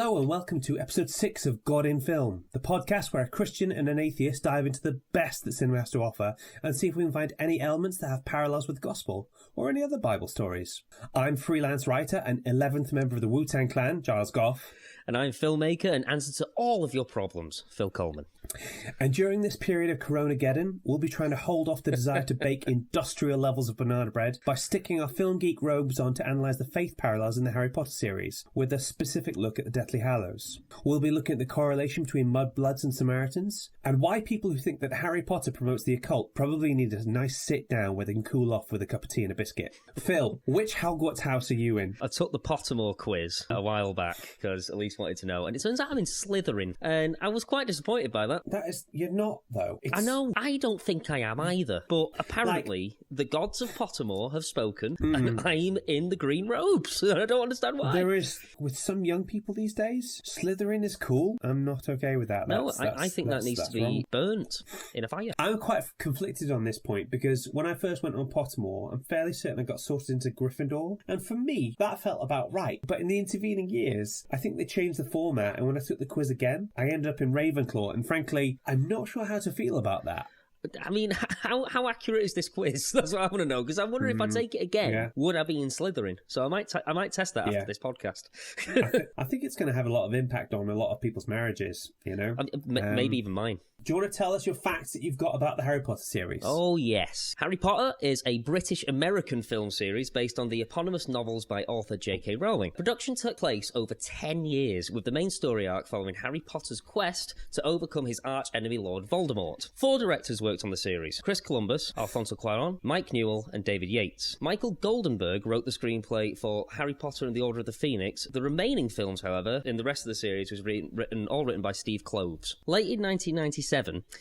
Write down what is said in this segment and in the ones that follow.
Hello and welcome to episode 6 of God in Film, the podcast where a Christian and an atheist dive into the best that cinema has to offer and see if we can find any elements that have parallels with the gospel or any other Bible stories. I'm freelance writer and 11th member of the Wu-Tang Clan, Giles Goff. And I'm filmmaker and answer to all of your problems, Phil Coleman. And during this period of Coronageddon, we'll be trying to hold off the desire to bake industrial levels of banana bread by sticking our film geek robes on to analyse the faith parallels in the Harry Potter series, with a specific look at the Deathly Hallows. We'll be looking at the correlation between mudbloods and Samaritans, and why people who think that Harry Potter promotes the occult probably need a nice sit down where they can cool off with a cup of tea and a biscuit. Phil, which Hogwarts house are you in? I took the Pottermore quiz a while back, because Elise wanted to know, and it turns out I'm in Slytherin, and I was quite disappointed by that. That is, you're not, though. I know, I don't think I am either, but apparently the gods of Pottermore have spoken, and I'm in the green robes, and I don't understand why. There is, with some young people these days, Slytherin is cool. I'm not okay with that. I think that needs to be burnt in a fire. I'm quite conflicted on this point, because when I first went on Pottermore, I'm fairly certain I got sorted into Gryffindor, and for me, that felt about right. But in the intervening years, I think they changed the format, and when I took the quiz again, I ended up in Ravenclaw, and frankly, I'm not sure how to feel about that. I mean, how accurate is this quiz? That's what I want to know, because I wonder if I take it again, would I be in Slytherin? So I might test that after this podcast. I think it's going to have a lot of impact on a lot of people's marriages, you know? Maybe even mine. Do you want to tell us your facts that you've got about the Harry Potter series? Oh, yes. Harry Potter is a British-American film series based on the eponymous novels by author J.K. Rowling. Production took place over 10 years, with the main story arc following Harry Potter's quest to overcome his arch-enemy Lord Voldemort. 4 directors worked on the series: Chris Columbus, Alfonso Cuarón, Mike Newell, and David Yates. Michael Goldenberg wrote the screenplay for Harry Potter and the Order of the Phoenix. The remaining films, however, in the rest of the series was all written by Steve Kloves. Late in 1997,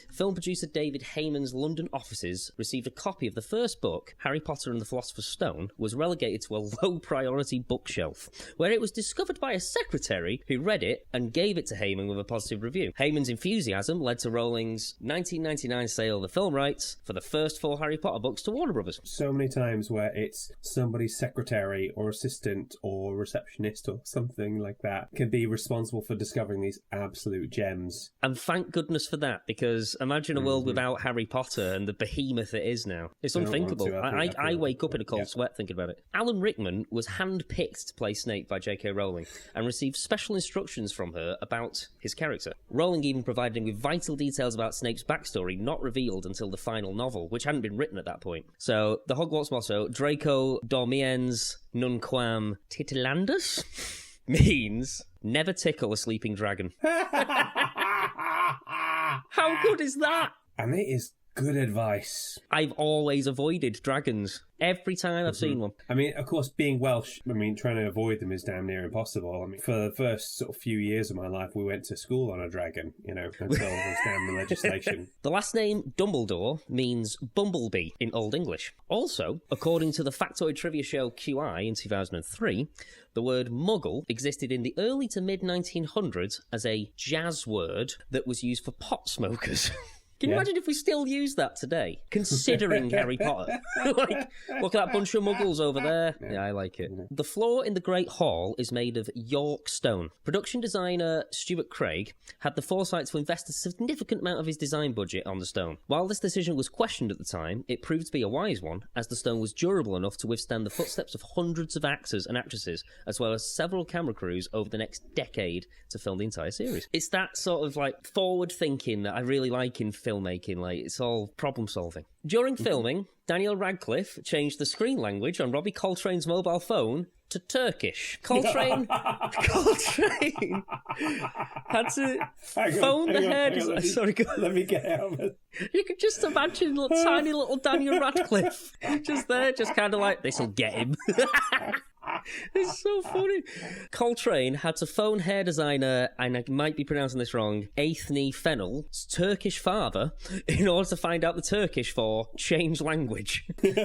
film producer David Heyman's London offices received a copy of the first book, Harry Potter and the Philosopher's Stone, was relegated to a low-priority bookshelf, where it was discovered by a secretary who read it and gave it to Heyman with a positive review. Heyman's enthusiasm led to Rowling's 1999 sale of the film rights for the first 4 Harry Potter books to Warner Brothers. So many times where it's somebody's secretary or assistant or receptionist or something like that can be responsible for discovering these absolute gems. And thank goodness for that, because imagine a world without Harry Potter and the behemoth it is now. It's unthinkable. I wake up in a cold sweat thinking about it. Alan Rickman was handpicked to play Snape by J.K. Rowling and received special instructions from her about his character. Rowling even provided him with vital details about Snape's backstory, not revealed until the final novel, which hadn't been written at that point. So, the Hogwarts motto, Draco Dormiens Nunquam Titilandus, means never tickle a sleeping dragon. How good is that? And it is good advice. I've always avoided dragons. Every time I've seen one. I mean, of course, being Welsh, trying to avoid them is damn near impossible. I mean, for the first sort of few years of my life, we went to school on a dragon, until there was damn the legislation. The last name, Dumbledore, means bumblebee in Old English. Also, according to the factoid trivia show QI in 2003, the word muggle existed in the early to mid-1900s as a jazz word that was used for pot smokers. Can you imagine if we still use that today, considering Harry Potter? Like, look at that bunch of muggles over there. Yeah, I like it. The floor in the Great Hall is made of York stone. Production designer Stuart Craig had the foresight to invest a significant amount of his design budget on the stone. While this decision was questioned at the time, it proved to be a wise one, as the stone was durable enough to withstand the footsteps of hundreds of actors and actresses, as well as several camera crews over the next decade to film the entire series. It's that sort of forward thinking that I really like in filmmaking. It's all problem solving. During filming, Daniel Radcliffe changed the screen language on Robbie Coltrane's mobile phone to Turkish. Coltrane had to phone the hair. Sorry, go on. Let me get out of it. You could just imagine tiny little Daniel Radcliffe just there, just kind of like, this'll get him. It's so funny. Coltrane had to phone hair designer, and I might be pronouncing this wrong, Aithne Fennell's Turkish father in order to find out the Turkish for change language. Which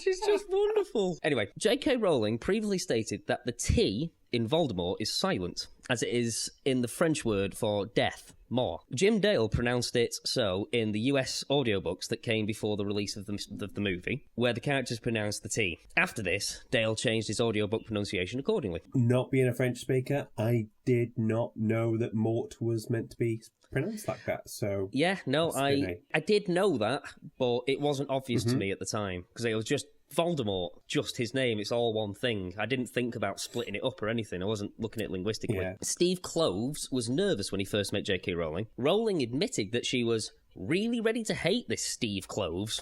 is just wonderful. Anyway, J.K. Rowling previously stated that the T in Voldemort is silent, as it is in the French word for death, mort. Jim Dale pronounced it so in the US audiobooks that came before the release of the movie, where the characters pronounced the T. After this, Dale changed his audiobook pronunciation accordingly. Not being a French speaker, I did not know that mort was meant to be pronounced like that, so... Yeah, no, I did know that, but it wasn't obvious to me at the time, because it was just Voldemort, just his name, it's all one thing. I didn't think about splitting it up or anything. I wasn't looking at it linguistically. Yeah. Steve Kloves was nervous when he first met J.K. Rowling. Rowling admitted that she was really ready to hate this Steve Kloves,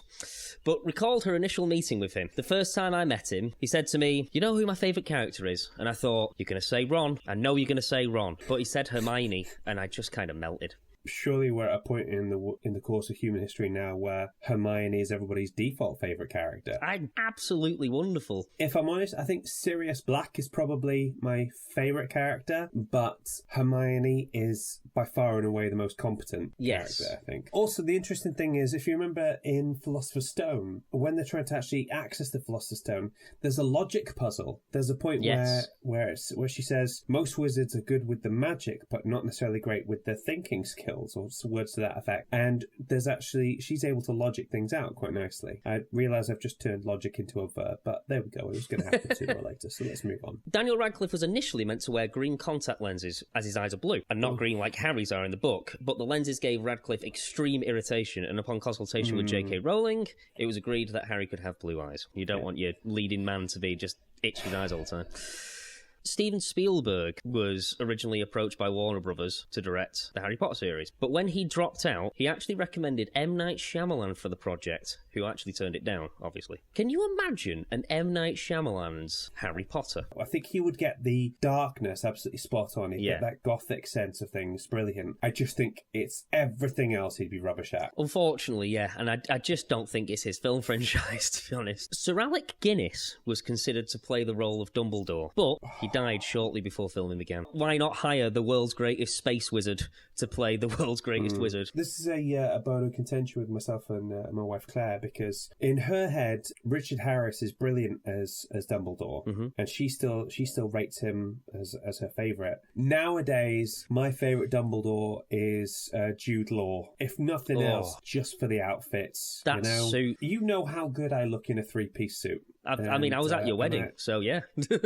but recalled her initial meeting with him. The first time I met him, he said to me, "You know who my favourite character is?" And I thought, "You're going to say Ron. I know you're going to say Ron." But he said Hermione, and I just kind of melted. Surely we're at a point in the course of human history now where Hermione is everybody's default favourite character. I'm absolutely wonderful. If I'm honest, I think Sirius Black is probably my favourite character, but Hermione is by far and away the most competent character, I think. Also, the interesting thing is, if you remember in Philosopher's Stone, when they're trying to actually access the Philosopher's Stone, there's a logic puzzle. There's a point where she says, most wizards are good with the magic, but not necessarily great with their thinking skills. Or words to that effect. And she's able to logic things out quite nicely. I realise I've just turned logic into a verb, but there we go. It was going to happen sooner or later, so let's move on. Daniel Radcliffe was initially meant to wear green contact lenses as his eyes are blue, and not green like Harry's are in the book, but the lenses gave Radcliffe extreme irritation, and upon consultation with J.K. Rowling, it was agreed that Harry could have blue eyes. You don't want your leading man to be just itching his eyes all the time. Steven Spielberg was originally approached by Warner Brothers to direct the Harry Potter series, but when he dropped out, he actually recommended M. Night Shyamalan for the project, who actually turned it down, obviously. Can you imagine an M. Night Shyamalan's Harry Potter? I think he would get the darkness absolutely spot on. He'd get that gothic sense of things brilliant. I just think it's everything else he'd be rubbish at. Unfortunately, yeah, and I just don't think it's his film franchise, to be honest. Sir Alec Guinness was considered to play the role of Dumbledore, but he died shortly before filming began. Why not hire the world's greatest space wizard to play the world's greatest wizard? This is a bone of contention with myself and my wife Claire, because in her head, Richard Harris is brilliant as Dumbledore, and she still rates him as her favourite. Nowadays, my favourite Dumbledore is Jude Law. If nothing else, just for the outfits. That suit. You know how good I look in a three-piece suit. I mean, I was at your wedding, so yeah.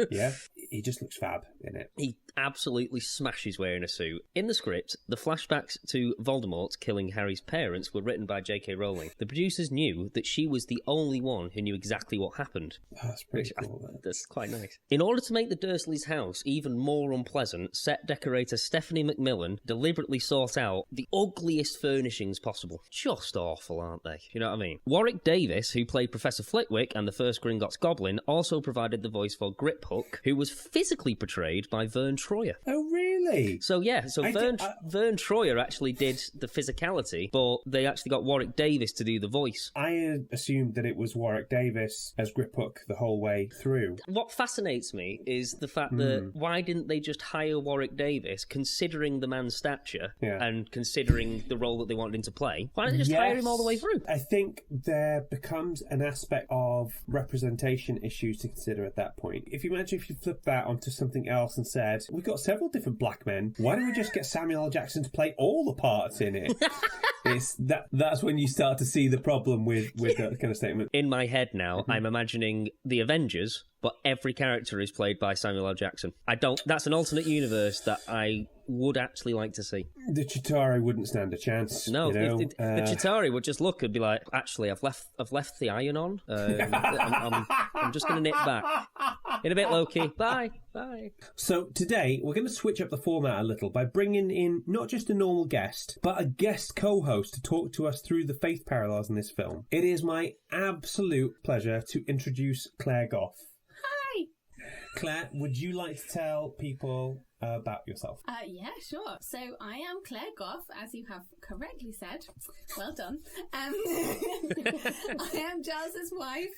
Yeah, he just looks fab in it. He absolutely smashes wearing a suit. In the script, the flashbacks to Voldemort killing Harry's parents were written by J.K. Rowling. The producers knew that she was the only one who knew exactly what happened. That's pretty cool. That's quite nice. In order to make the Dursleys' house even more unpleasant, set decorator Stephanie McMillan deliberately sought out the ugliest furnishings possible. Just awful, aren't they? You know what I mean? Warwick Davis, who played Professor Flitwick and the first Gringotts Goblin, also provided the voice for Griphook, who was physically portrayed by Vern Troyer. Oh, really? So, yeah, Vern Troyer actually did the physicality, but they actually got Warwick Davis to do the voice. I assumed that it was Warwick Davis as Griphook the whole way through. What fascinates me is the fact that why didn't they just hire Warwick Davis, considering the man's stature and considering the role that they wanted him to play? Why don't they just hire him all the way through? I think there becomes an aspect of representation issues to consider at that point. If you imagine if you flip that onto something else and said, we've got several different black men, why don't we just get Samuel L. Jackson to play all the parts in it? That's when you start to see the problem with that kind of statement. In my head now, I'm imagining the Avengers, but every character is played by Samuel L. Jackson. That's an alternate universe that I would actually like to see. The Chitauri wouldn't stand a chance. No, the Chitauri would just look and be like, actually, I've left the iron on. I'm just going to nip back. In a bit, Loki. Bye. So today, we're going to switch up the format a little by bringing in not just a normal guest, but a guest co-host to talk to us through the faith parallels in this film. It is my absolute pleasure to introduce Claire Goff. Hi! Claire, would you like to tell people about yourself? Yeah, sure. So I am Claire Goff, as you have correctly said. Well done. I am Giles's wife,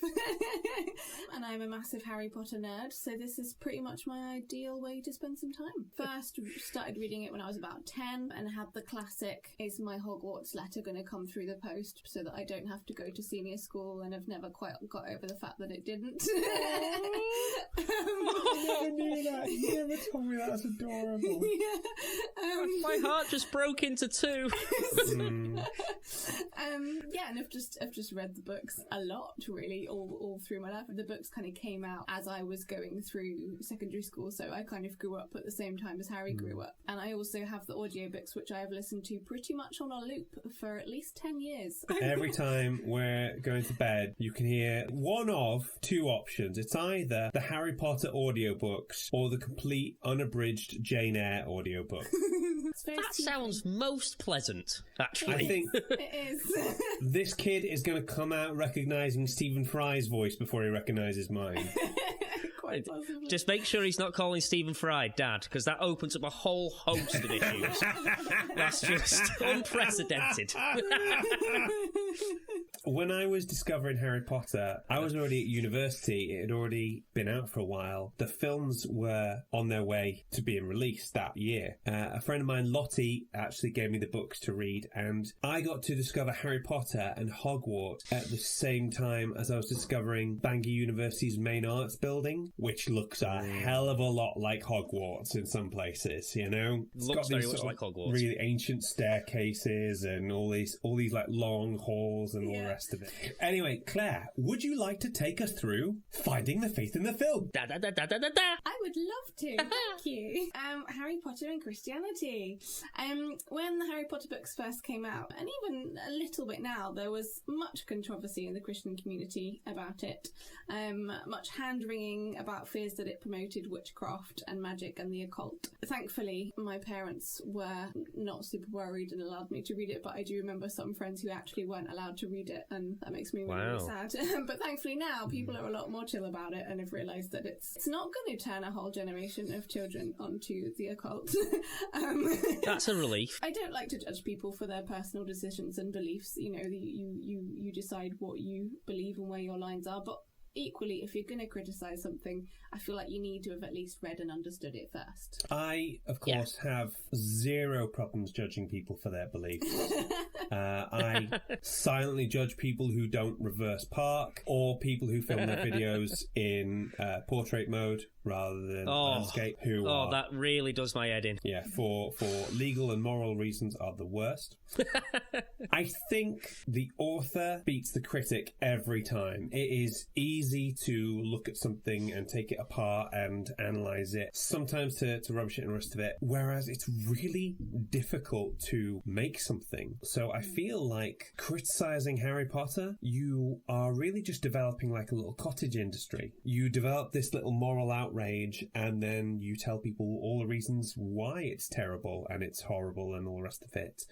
and I'm a massive Harry Potter nerd, so this is pretty much my ideal way to spend some time. First, started reading it when I was about 10, and had the classic, is my Hogwarts letter going to come through the post so that I don't have to go to senior school, and I've never quite got over the fact that it didn't. I never knew that. You never told me that. That's adorable. My heart just broke into two. Yeah, and I've just read the books a lot, really, all through my life. The books kind of came out as I was going through secondary school, so I kind of grew up at the same time as Harry grew up. And I also have the audiobooks, which I have listened to pretty much on a loop for at least 10 years. Every time we're going to bed, you can hear one of two options. It's either the Harry Potter audiobooks or the complete unabridged Jane Eyre audiobook. That sounds most pleasant, actually. I think It is. this kid is going to come out recognising Stephen Fry's voice before he recognises mine. Quite possibly. Just make sure he's not calling Stephen Fry Dad, because that opens up a whole host of issues. That's just unprecedented. When I was discovering Harry Potter, I was already at university. It had already been out for a while. The films were on their way to being released that year. A friend of mine, Lottie, actually gave me the books to read, and I got to discover Harry Potter and Hogwarts at the same time as I was discovering Bangor University's main arts building, which looks a hell of a lot like Hogwarts in some places, you know? It's Looks got very these much sort like of Hogwarts. really ancient staircases and all these like long halls and all the rest of it. Anyway, Claire, would you like to take us through Finding the Faith in the Film? Da da da da da da da. I would love to. Thank you. Harry Potter and Christianity. When the Harry Potter books first came out, and even a little bit now, there was much controversy in the Christian community about it. Much hand-wringing about fears that it promoted witchcraft and magic and the occult. Thankfully, my parents were not super worried and allowed me to read it, but I do remember some friends who actually weren't allowed to read it, and that makes me really sad. But thankfully now, people are a lot more chill about it and have realised that it's not going to turn a whole generation of children onto the occult. That's a relief. I don't like to judge people for their personal decisions and beliefs. You know, you decide what you believe and where your lines are, but equally, if you're going to criticise something, I feel like you need to have at least read and understood it first. I, of course, have zero problems judging people for their beliefs. I silently judge people who don't reverse park, or people who film their videos in portrait mode rather than landscape. Who are, that really does my head in. yeah, for legal and moral reasons, are the worst. I think the author beats the critic every time. It is easy to look at something and take it apart and analyse it, sometimes to rubbish it and the rest of it, whereas it's really difficult to make something. So I feel like criticising Harry Potter, you are really just developing like a little cottage industry. You develop this little moral outrage, and then you tell people all the reasons why it's terrible and it's horrible and all the rest of it.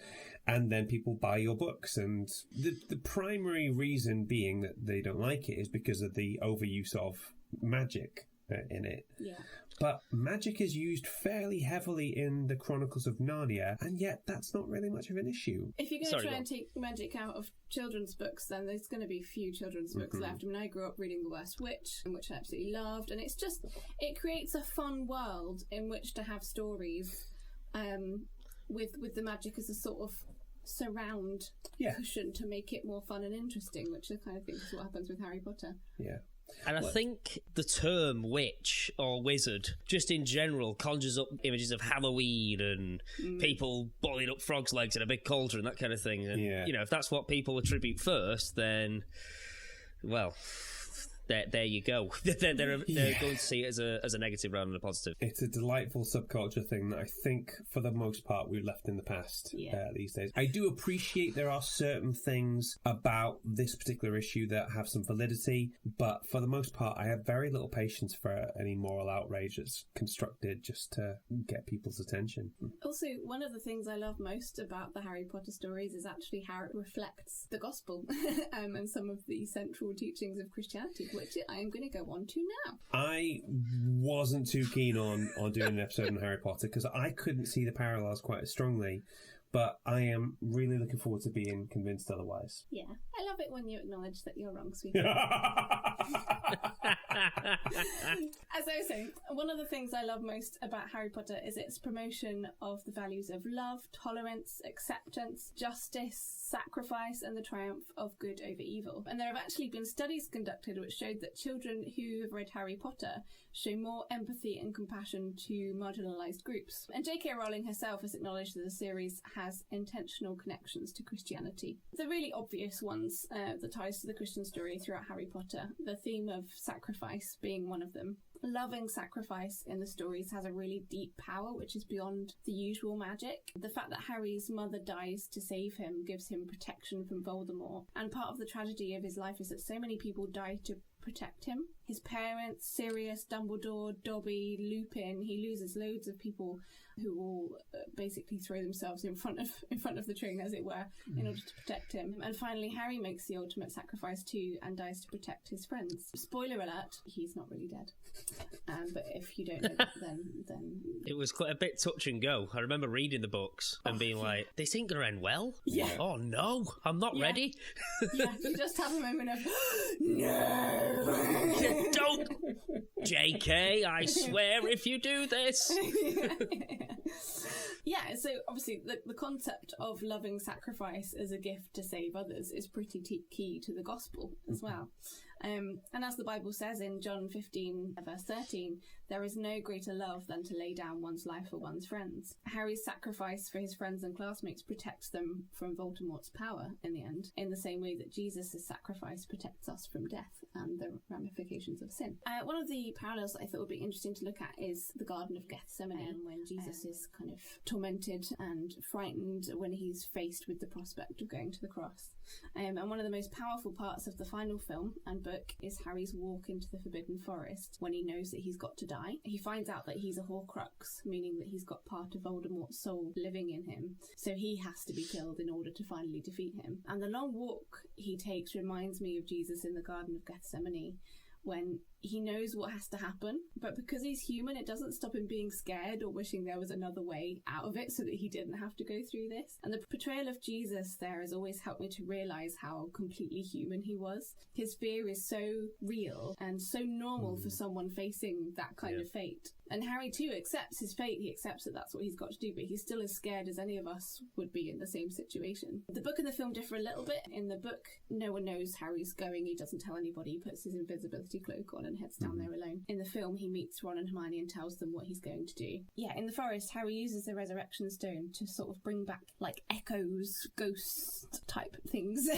And then people buy your books, and the primary reason being that they don't like it is because of the overuse of magic in it. Yeah. But magic is used fairly heavily in the Chronicles of Narnia, and yet that's not really much of an issue. If you're going to try and take magic out of children's books, then there's going to be few children's books left. I mean, I grew up reading The Worst Witch, which I absolutely loved, and it's just, it creates a fun world in which to have stories with the magic as a sort of surround cushion to make it more fun and interesting, which I kind of think is what happens with Harry Potter. Yeah. And I think the term witch or wizard, just in general, conjures up images of Halloween and people boiling up frogs' legs in a big cauldron, that kind of thing. And, you know, if that's what people attribute first, then, well, there you go. They're going to see it as a negative rather than a positive. It's a delightful subculture thing that I think, for the most part, we've left in the past these days. I do appreciate there are certain things about this particular issue that have some validity, but for the most part, I have very little patience for any moral outrage that's constructed just to get people's attention. Also, one of the things I love most about the Harry Potter stories is actually how it reflects the gospel and some of the central teachings of Christianity. which I am going to go on to now. I wasn't too keen on doing an episode on Harry Potter because I couldn't see the parallels quite as strongly, but I am really looking forward to being convinced otherwise. Yeah, I love it when you acknowledge that you're wrong, sweetie. As I was saying, one of the things I love most about Harry Potter is its promotion of the values of love, tolerance, acceptance, justice, sacrifice, and the triumph of good over evil. And there have actually been studies conducted which showed that children who have read Harry Potter show more empathy and compassion to marginalised groups. And J.K. Rowling herself has acknowledged that the series has intentional connections to Christianity. The really obvious ones that ties to the Christian story throughout Harry Potter, the theme of sacrifice being one of them. Loving sacrifice in the stories has a really deep power which is beyond the usual magic. The fact that Harry's mother dies to save him gives him protection from Voldemort, and part of the tragedy of his life is that so many people die to protect him. His parents, Sirius, Dumbledore, Dobby, Lupin, he loses loads of people who all basically throw themselves in front of the train, as it were, in order to protect him. And finally, Harry makes the ultimate sacrifice too and dies to protect his friends. Spoiler alert, he's not really dead. But if you don't know that, then... It was quite a bit touch and go. I remember reading the books and being like, this ain't going to end well? Yeah. Oh no, I'm not ready. Yeah, you just have a moment of, no! Don't! JK, I swear if you do this. Yeah, so obviously the concept of loving sacrifice as a gift to save others is pretty key to the gospel as well. And as the Bible says in John 15, verse 13, there is no greater love than to lay down one's life for one's friends. Harry's sacrifice for his friends and classmates protects them from Voldemort's power in the end, in the same way that Jesus' sacrifice protects us from death and the ramifications of sin. One of the parallels that I thought would be interesting to look at is the Garden of Gethsemane, when Jesus is kind of tormented and frightened when he's faced with the prospect of going to the cross. And one of the most powerful parts of the final film and book is Harry's walk into the Forbidden Forest when he knows that he's got to die. He finds out that he's a Horcrux, meaning that he's got part of Voldemort's soul living in him, so he has to be killed in order to finally defeat him. And the long walk he takes reminds me of Jesus in the Garden of Gethsemane, when he knows what has to happen, but because he's human, it doesn't stop him being scared or wishing there was another way out of it so that he didn't have to go through this. And the portrayal of Jesus there has always helped me to realise how completely human he was. His fear is so real and so normal for someone facing that kind of fate. And Harry too accepts his fate. He accepts that that's what he's got to do, but he's still as scared as any of us would be in the same situation. The book and the film differ a little bit. In the book, no one knows Harry's going. He doesn't tell anybody. He puts his invisibility cloak on and heads down there alone. In the film, he meets Ron and Hermione and tells them what he's going to do. Yeah, in the forest, Harry uses the resurrection stone to sort of bring back like echoes, ghost type things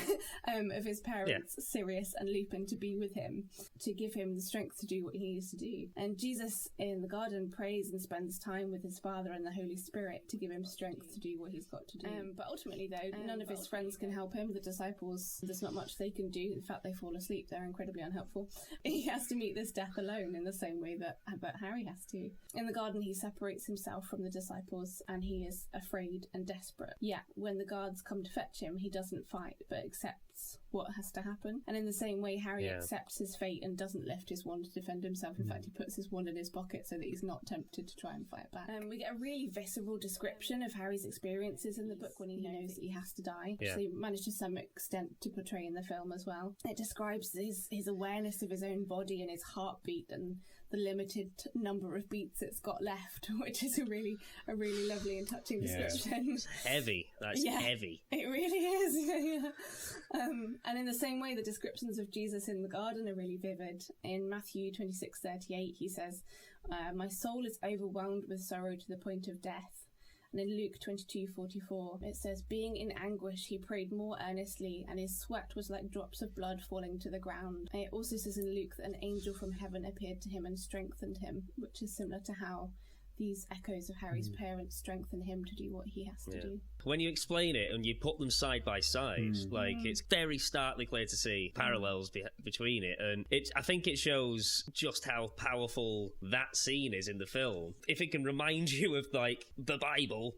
of his parents, Sirius and Lupin, to be with him, to give him the strength to do what he needs to do. And Jesus in the garden prays and spends time with his Father and the Holy Spirit to give him strength to do what he's got to do. But ultimately, though, none of his friends can help him. The disciples, there's not much they can do. In fact, they fall asleep. They're incredibly unhelpful. He has to meet this death alone in the same way that Harry has to. In the garden, he separates himself from the disciples and he is afraid and desperate. Yet, when the guards come to fetch him, he doesn't fight but accepts what has to happen. And in the same way, Harry accepts his fate and doesn't lift his wand to defend himself. In fact, he puts his wand in his pocket so that he's not tempted to try and fight back. We get a really visceral description of Harry's experiences in the book when he knows that he has to die. So he managed to some extent to portray in the film as well. It describes his awareness of his own body and his heartbeat and the limited number of beats it's got left, which is a really lovely and touching description. It's heavy. That's heavy. It really is. And in the same way, the descriptions of Jesus in the garden are really vivid. In Matthew 26:38, he says, "My soul is overwhelmed with sorrow to the point of death." And in Luke 22:44, it says, "Being in anguish, he prayed more earnestly, and his sweat was like drops of blood falling to the ground." And it also says in Luke that an angel from heaven appeared to him and strengthened him, which is similar to how these echoes of Harry's parents strengthen him to do what he has to do. when you explain it and you put them side by side, it's very starkly clear to see parallels between it, and I think it shows just how powerful that scene is in the film. If it can remind you of like the Bible,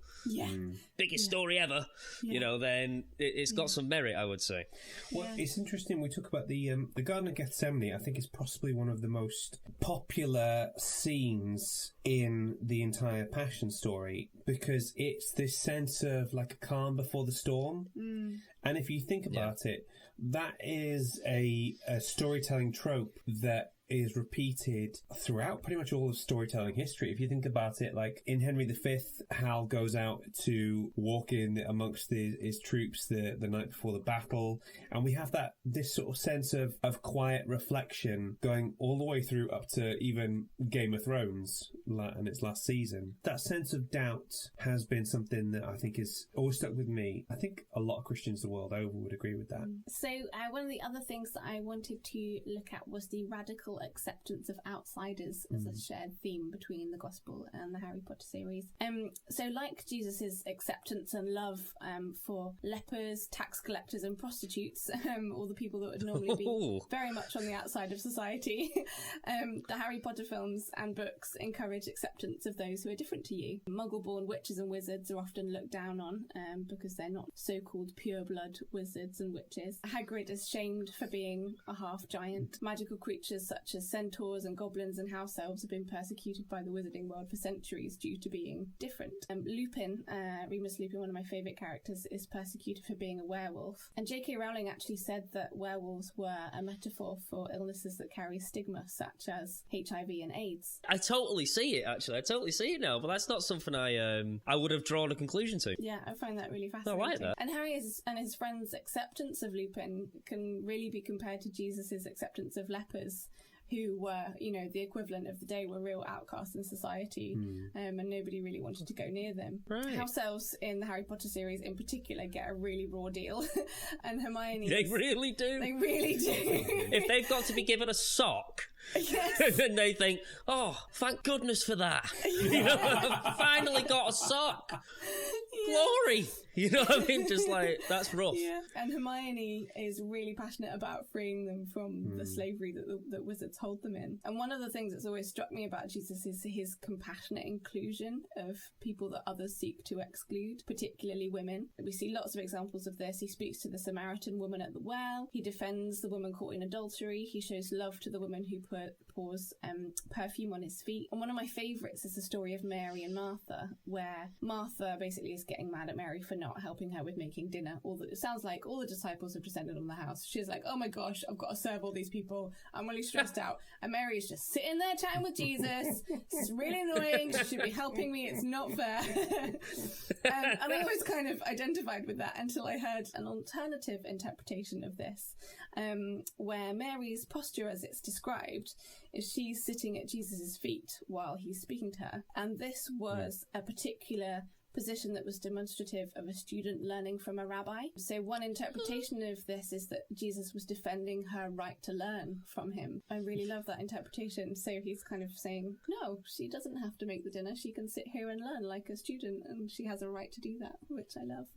biggest story ever, then it's got some merit, I would say. Well, it's interesting. We talk about the Garden of Gethsemane. I think is possibly one of the most popular scenes in the entire Passion story, because it's this sense of like a calm before the storm. And if you think about it, that is a storytelling trope that is repeated throughout pretty much all of storytelling history. If you think about it, like in Henry V, Hal goes out to walk in amongst his troops the night before the battle, and we have this sort of sense of quiet reflection going all the way through up to even Game of Thrones and its last season. That sense of doubt has been something that I think is always stuck with me. I think a lot of Christians the world over would agree with that. So one of the other things that I wanted to look at was the radical acceptance of outsiders as a shared theme between the Gospel and the Harry Potter series. So like Jesus's acceptance and love for lepers, tax collectors and prostitutes, all the people that would normally be very much on the outside of society, the Harry Potter films and books encourage acceptance of those who are different to you. Muggle-born witches and wizards are often looked down on because they're not so-called pure-blood wizards and witches. Hagrid is shamed for being a half-giant. Magical creatures such as centaurs and goblins and house elves have been persecuted by the wizarding world for centuries due to being different. Lupin, Remus Lupin, one of my favourite characters, is persecuted for being a werewolf. And J.K. Rowling actually said that werewolves were a metaphor for illnesses that carry stigma, such as HIV and AIDS. I totally see it, actually. I totally see it now, but that's not something I would have drawn a conclusion to. Yeah, I find that really fascinating. I like that. And Harry and his friends' acceptance of Lupin can really be compared to Jesus' acceptance of lepers, who were, the equivalent of the day, were real outcasts in society, and nobody really wanted to go near them. Right. House elves in the Harry Potter series in particular get a really raw deal, and Hermione... They really do. They really do. If they've got to be given a sock, then they think, oh, thank goodness for that. I've finally got a sock. Glory! You know what I mean? Just like, that's rough. Yeah. And Hermione is really passionate about freeing them from the slavery that wizards hold them in. And one of the things that's always struck me about Jesus is his compassionate inclusion of people that others seek to exclude, particularly women. We see lots of examples of this. He speaks to the Samaritan woman at the well. He defends the woman caught in adultery. He shows love to the woman who pours perfume on his feet. And one of my favourites is the story of Mary and Martha, where Martha basically is getting mad at Mary for not helping her with making dinner. It sounds like all the disciples have descended on the house. She's like, oh my gosh, I've got to serve all these people. I'm really stressed out. And Mary is just sitting there chatting with Jesus. This is really annoying. She should be helping me. It's not fair. And I always kind of identified with that until I heard an alternative interpretation of this, where Mary's posture, as it's described, is she's sitting at Jesus' feet while he's speaking to her. And this was a particular position that was demonstrative of a student learning from a rabbi. So one interpretation of this is that Jesus was defending her right to learn from him. I really love that interpretation. So he's kind of saying, no, she doesn't have to make the dinner. She can sit here and learn like a student, and she has a right to do that, which I love.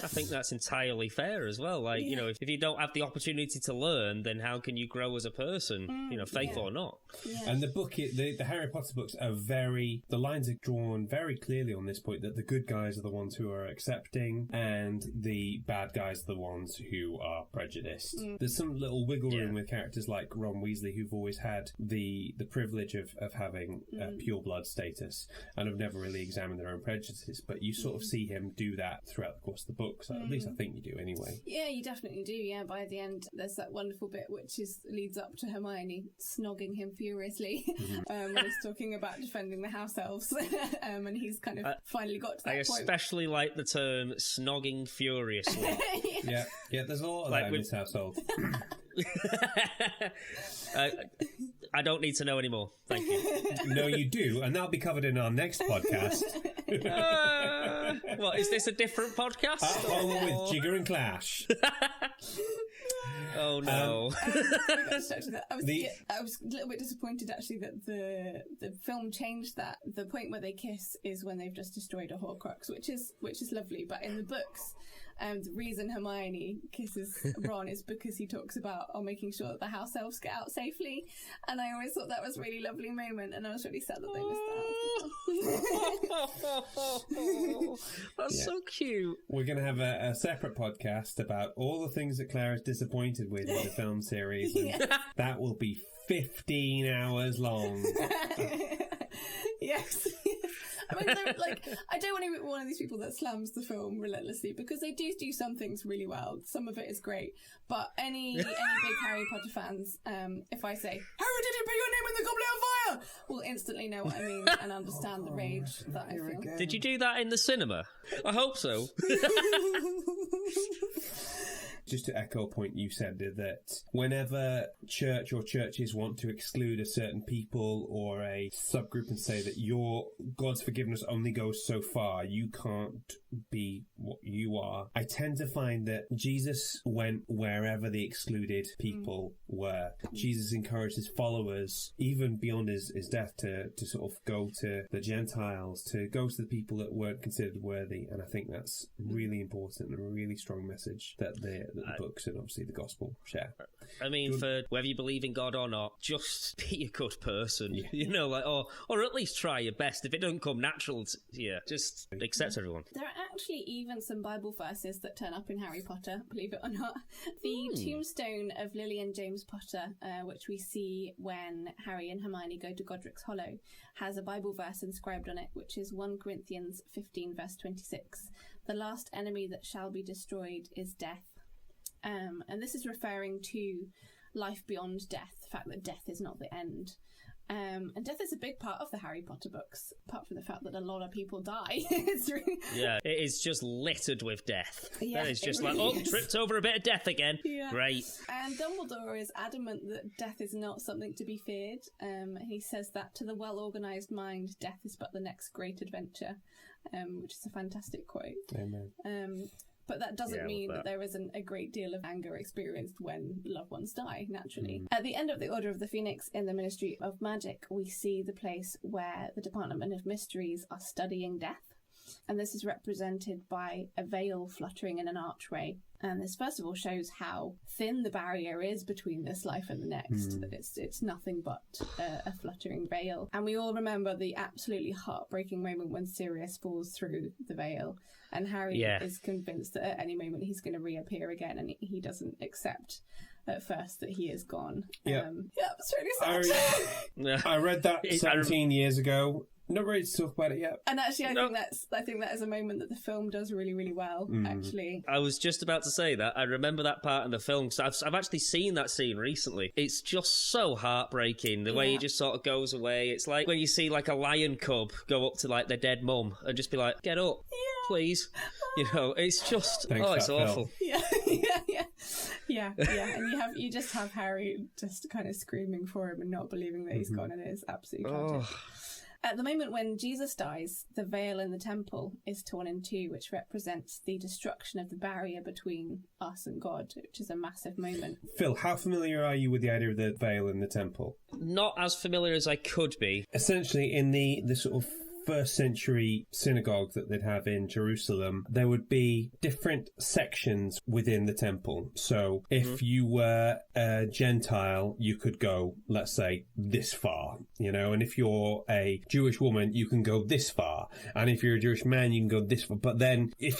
I think that's entirely fair as well. Like, if you don't have the opportunity to learn, then how can you grow as a person, faith or not? Yeah. And the book, the Harry Potter books are the lines are drawn very clearly on this point, that the good guys are the ones who are accepting and the bad guys are the ones who are prejudiced. There's some little wiggle room with characters like Ron Weasley, who've always had the privilege of having pure blood status and have never really examined their own prejudices, but you sort of see him do that throughout the course of the book, so at least I think you do anyway. Yeah, you definitely do. Yeah, by the end there's that wonderful bit which leads up to Hermione snogging him furiously when he's talking about defending the house elves and he's kind of finally got to that point. I especially like the term snogging furiously. yeah, there's a lot of that in this household. I don't need to know anymore. Thank you. No, you do, and that'll be covered in our next podcast. What, is this a different podcast? At home with Jigger and Clash. Oh no. I was a little bit disappointed actually that the film changed that. The point where they kiss is when they've just destroyed a Horcrux, which is lovely. But in the books, the reason Hermione kisses Ron is because he talks about making sure that the house elves get out safely. And I always thought that was a really lovely moment, and I was really sad that they missed that. That's so cute. We're going to have a separate podcast about all the things that Claire is disappointed with in the film series. And that will be 15 hours long. Yes. I mean, I don't want to be one of these people that slams the film relentlessly, because they do some things really well. Some of it is great, but any big Harry Potter fans, if I say, "Harry didn't put your name in the Goblet of Fire," will instantly know what I mean and understand the rage that I feel. Did you do that in the cinema? I hope so. Just to echo a point you said, that whenever church or churches want to exclude a certain people or a subgroup and say that your God's forgiveness only goes so far, you can't be what you are, I tend to find that Jesus went wherever the excluded people were. Jesus encouraged his followers, even beyond his death, to sort of go to the Gentiles, to go to the people that weren't considered worthy. And I think that's really important and a really strong message that the books and obviously the gospel share. I mean, for whether you believe in God or not, just be a good person, you know, like, or at least try your best. If it doesn't come natural to you, just accept everyone. There are actually even some Bible verses that turn up in Harry Potter, believe it or not. The tombstone of Lily and James Potter, which we see when Harry and Hermione go to Godric's Hollow, has a Bible verse inscribed on it, which is 1 Corinthians 15 verse 26. The last enemy that shall be destroyed is death. And this is referring to life beyond death, the fact that death is not the end. And death is a big part of the Harry Potter books, apart from the fact that a lot of people die. It's really... Yeah, it is just littered with death. Yeah, it's just really like, is. tripped over a bit of death again. Yeah. Great. And Dumbledore is adamant that death is not something to be feared. He says that to the well-organised mind, death is but the next great adventure, which is a fantastic quote. Amen. But that doesn't mean that there isn't a great deal of anger experienced when loved ones die, naturally. At the end of the Order of the Phoenix in the Ministry of Magic, we see the place where the Department of Mysteries are studying death. And this is represented by a veil fluttering in an archway. And this, first of all, shows how thin the barrier is between this life and the next. That it's nothing but a fluttering veil. And we all remember the absolutely heartbreaking moment when Sirius falls through the veil. And Harry is convinced that at any moment he's going to reappear again, and he doesn't accept at first that he is gone. It's really sad. I read that 17 years ago. Not ready to talk about it yet. And actually, I think that is a moment that the film does really, really well, actually. I was just about to say that. I remember that part in the film, because I've actually seen that scene recently. It's just so heartbreaking, the way he just sort of goes away. It's like when you see like a lion cub go up to like their dead mum and just be like, get up, please. You know, it's just, it's awful. Yeah. And you just have Harry just kind of screaming for him and not believing that he's gone, and it is absolutely tragic. At the moment when Jesus dies, the veil in the temple is torn in two, which represents the destruction of the barrier between us and God, which is a massive moment. Phil, how familiar are you with the idea of the veil in the temple? Not as familiar as I could be. Essentially, in the sort of first century synagogue that they'd have in Jerusalem, there would be different sections within the temple. So if you were a Gentile, you could go, let's say, this far, you know, and if you're a Jewish woman, you can go this far. And if you're a Jewish man, you can go this far. But then you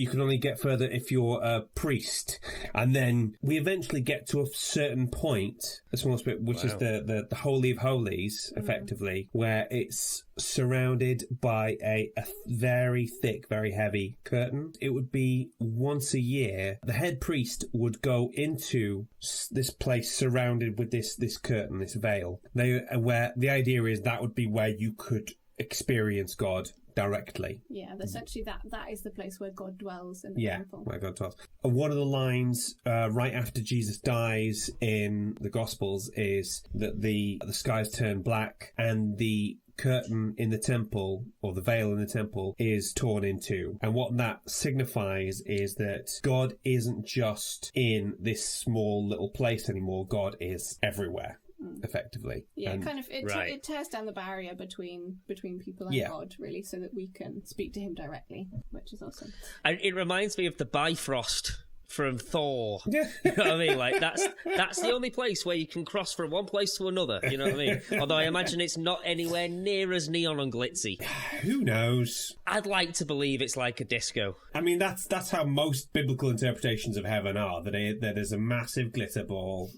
can only get further if you're a priest. And then we eventually get to a certain point, a small bit, which is the Holy of Holies, effectively, where it's surrounded by a very thick, very heavy curtain. It would be once a year, the head priest would go into this place surrounded with this curtain, this veil. Where the idea is that would be where you could experience God directly. Yeah, essentially that is the place where God dwells in the temple. Where God dwells. One of the lines right after Jesus dies in the Gospels is that the skies turn black and the curtain in the temple, or the veil in the temple, is torn in two. And what that signifies is that God isn't just in this small little place anymore. God is everywhere, effectively. Yeah, And kind of. It tears down the barrier between people and God, really, so that we can speak to him directly, which is awesome. And it reminds me of the Bifrost from Thor. You know what I mean? Like, that's the only place where you can cross from one place to another. You know what I mean? Although I imagine it's not anywhere near as neon and glitzy. Who knows? I'd like to believe it's like a disco. I mean, that's how most biblical interpretations of heaven are. That there's a massive glitter ball,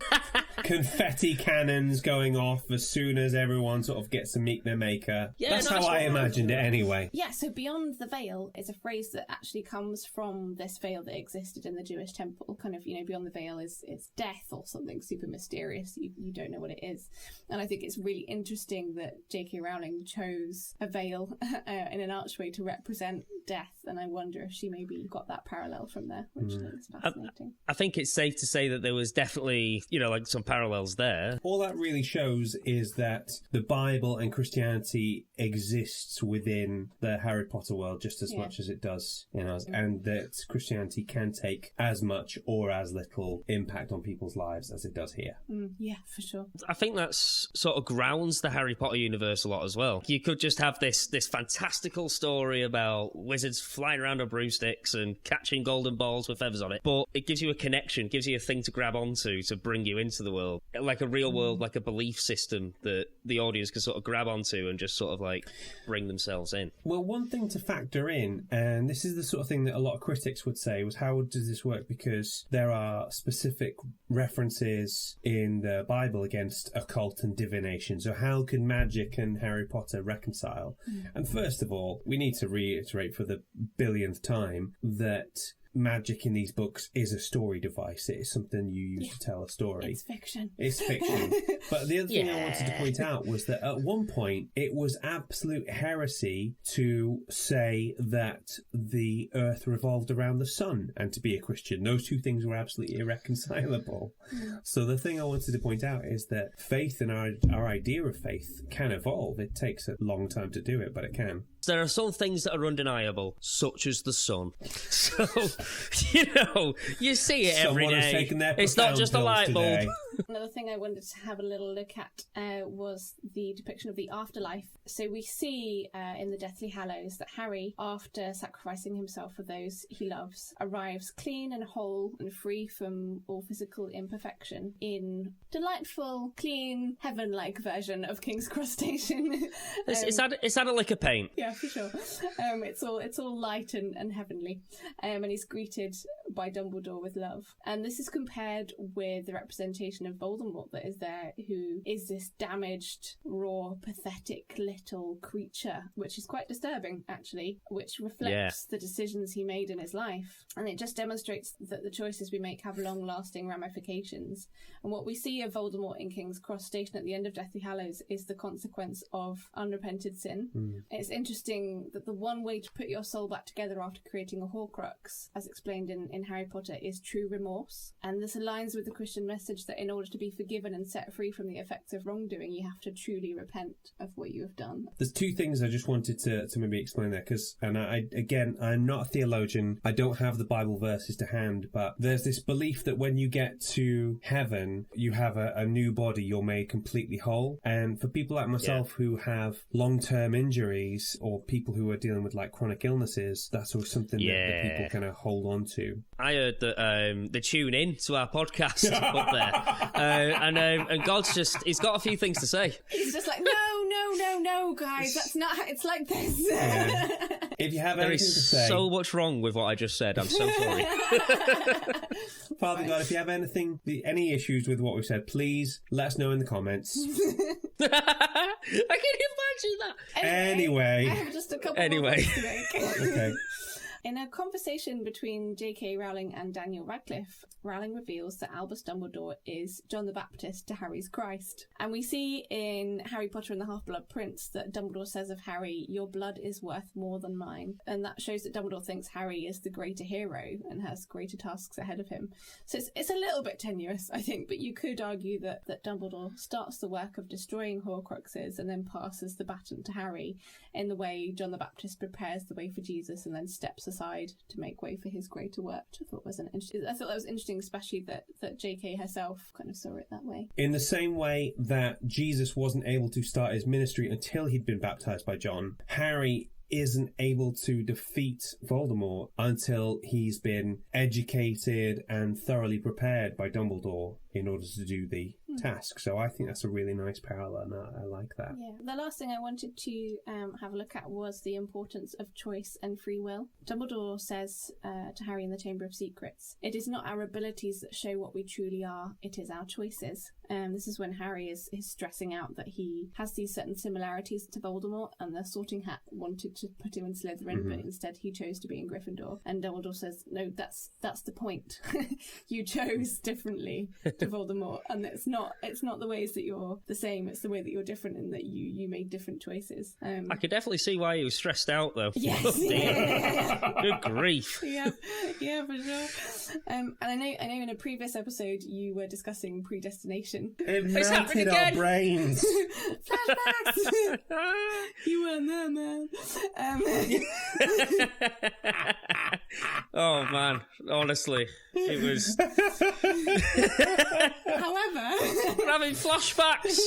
confetti cannons going off as soon as everyone sort of gets to meet their maker. Yeah, that's no, how that's I right. imagined it anyway. Yeah, so beyond the veil is a phrase that actually comes from this veil that existed in the Jewish temple. Kind of, beyond the veil is death or something super mysterious. You don't know what it is. And I think it's really interesting that J.K. Rowling chose a veil in an archway to represent death. And I wonder if she maybe got that parallel from there, which I think is fascinating. I think it's safe to say that there was definitely, like some parallels there. All that really shows is that the Bible and Christianity exists within the Harry Potter world just as much as it does in us, and that Christianity can take as much or as little impact on people's lives as it does here. Yeah, for sure. I think that's sort of grounds the Harry Potter universe a lot as well. You could just have this fantastical story about wizards flying around on broomsticks and catching golden balls with feathers on it, but it gives you a connection, gives you a thing to grab onto to bring you into the world, like a real world, like a belief system that the audience can sort of grab onto and just sort of like bring themselves in. Well, one thing to factor in, and this is the sort of thing that a lot of critics would say, was how does this work? Because there are specific references in the Bible against occult and divination. So how can magic and Harry Potter reconcile? And first of all, we need to reiterate for the billionth time that magic in these books is a story device. It is something you use to tell a story. It's fiction. It's fiction. But the other thing I wanted to point out was that at one point it was absolute heresy to say that the earth revolved around the sun and to be a Christian. Those two things were absolutely irreconcilable. So the thing I wanted to point out is that faith and our idea of faith can evolve. It takes a long time to do it, but it can. There are some things that are undeniable, such as the sun. So, you see it every Someone has day. taken their It's not just a light bulb. today. Another thing I wanted to have a little look at was the depiction of the afterlife. So we see in the Deathly Hallows that Harry, after sacrificing himself for those he loves, arrives clean and whole and free from all physical imperfection in delightful, clean, heaven-like version of King's Cross Station. It's had a lick of paint. Yeah, for sure. It's all light and heavenly, and he's greeted by Dumbledore with love. And this is compared with the representation of Voldemort that is there, who is this damaged, raw, pathetic little creature, which is quite disturbing, actually, which reflects the decisions he made in his life. And it just demonstrates that the choices we make have long-lasting ramifications. And what we see of Voldemort in King's Cross Station at the end of Deathly Hallows is the consequence of unrepented sin. It's interesting that the one way to put your soul back together after creating a Horcrux, as explained in Harry Potter, is true remorse. And this aligns with the Christian message that in order to be forgiven and set free from the effects of wrongdoing, you have to truly repent of what you have done. There's two things I just wanted to maybe explain there, because, and I'm not a theologian, I don't have the Bible verses to hand, but there's this belief that when you get to heaven, you have a new body, you're made completely whole. And for people like myself who have long-term injuries, or people who are dealing with like chronic illnesses, that's always something that people kind of hold on to. I heard that they tune in to our podcast up there, and God's he's got a few things to say. He's just like, no, guys, that's not how it's like this. If you have There anything to is say, so much wrong with what I just said. I'm so sorry. Father God, if you have any issues with what we've said, please let us know in the comments. I can imagine that. Anyway. I have just a couple more points to make. Okay. In a conversation between J.K. Rowling and Daniel Radcliffe, Rowling reveals that Albus Dumbledore is John the Baptist to Harry's Christ. And we see in Harry Potter and the Half-Blood Prince that Dumbledore says of Harry, "Your blood is worth more than mine." And that shows that Dumbledore thinks Harry is the greater hero and has greater tasks ahead of him. So it's a little bit tenuous, I think, but you could argue that Dumbledore starts the work of destroying Horcruxes and then passes the baton to Harry in the way John the Baptist prepares the way for Jesus and then steps aside to make way for his greater work, which I thought that was interesting, especially that J.K. herself kind of saw it that way. In the same way that Jesus wasn't able to start his ministry until he'd been baptized by John, Harry isn't able to defeat Voldemort until he's been educated and thoroughly prepared by Dumbledore in order to do the task. So I think that's a really nice parallel, and I like that. Yeah. The last thing I wanted to have a look at was the importance of choice and free will. Dumbledore says to Harry in the Chamber of Secrets, "It is not our abilities that show what we truly are, it is our choices." This is when Harry is stressing out that he has these certain similarities to Voldemort, and the Sorting Hat wanted to put him in Slytherin, but instead he chose to be in Gryffindor. And Dumbledore says, "No, that's the point. You chose differently to Voldemort, and it's not the ways that you're the same, it's the way that you're different and that you made different choices." I could definitely see why he was stressed out, though. Yes. Good grief. Yeah, for sure. And I know in a previous episode you were discussing predestination. It melted our brains. Flashbacks. You weren't there, man. Oh man, honestly, it was. However, We're having flashbacks.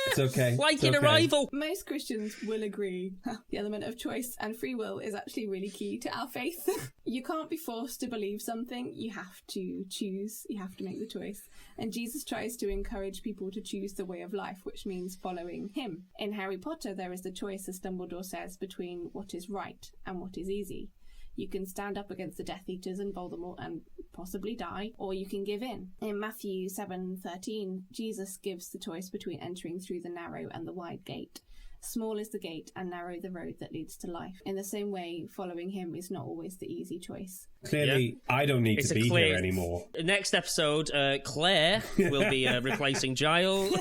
It's okay. Like It's in okay. Arrival. most Christians will agree the element of choice and free will is actually really key to our faith. You can't be forced to believe something. You have to choose. You have to make the choice. And Jesus tries to encourage people to choose the way of life, which means following him. In Harry Potter, there is the choice, as Dumbledore says, between what is right and what is easy. You can stand up against the Death Eaters and Voldemort and possibly die, or you can give in. In Matthew 7:13, Jesus gives the choice between entering through the narrow and the wide gate. Small is the gate and narrow the road that leads to life. In the same way, following him is not always the easy choice. Clearly, I don't need It's to a be clear- here anymore. Next episode, Claire will be replacing Giles.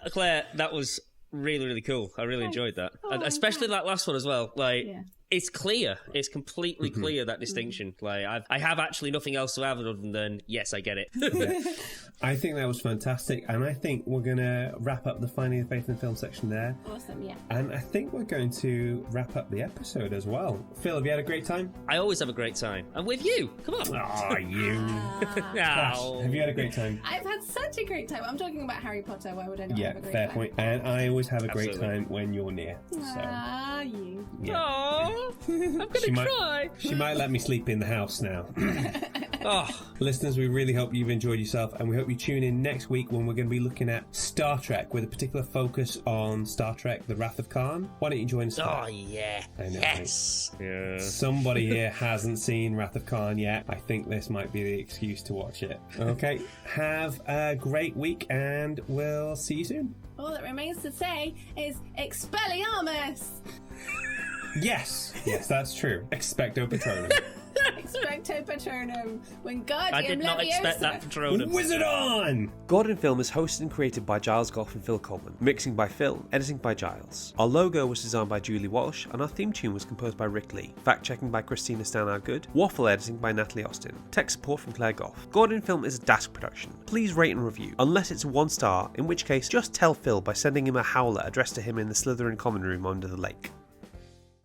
Claire, that was really, really cool. I really enjoyed that. And especially that last one as well. It's clear. It's completely clear, that distinction. I have actually nothing else to add other than, yes, I get it. Yeah. I think that was fantastic, and I think we're going to wrap up the Finding the Faith in Film section there. Awesome, yeah. And I think we're going to wrap up the episode as well. Phil, have you had a great time? I always have a great time. And with you. Come on. Ah, you. Flash, Ow. have you had a great time? I've had such a great time. I'm talking about Harry Potter. Why would I not Yeah, have a great fair time? point. And I always have a great Absolutely. time when you're near. So, Ah, you. yeah. Aww, I'm going to cry. She might let me sleep in the house now. Oh, Listeners, we really hope you've enjoyed yourself, and we hope you tune in next week when we're going to be looking at Star Trek with a particular focus on Star Trek The Wrath of Khan. Why don't you join us for oh that? yeah. I know, Yes. Yeah. Somebody here hasn't seen Wrath of Khan yet. I think this might be the excuse to watch it. Okay, have a great week, and we'll see you soon. All that remains to say is Expelliarmus! Yes, that's true. Expecto Patronum. Expecto Patronum! Wingardium I did not expect Leviosa. that from Troden. Wizard on! God in Film is hosted and created by Giles Goff and Phil Coleman. Mixing by Phil, editing by Giles. Our logo was designed by Julie Walsh, and our theme tune was composed by Rick Lee. Fact checking by Christina Stanow-Good. Waffle editing by Natalie Austin. Tech support from Claire Goff. God in Film is a Dask production. Please rate and review, unless it's 1 star, in which case just tell Phil by sending him a howler addressed to him in the Slytherin common room under the lake.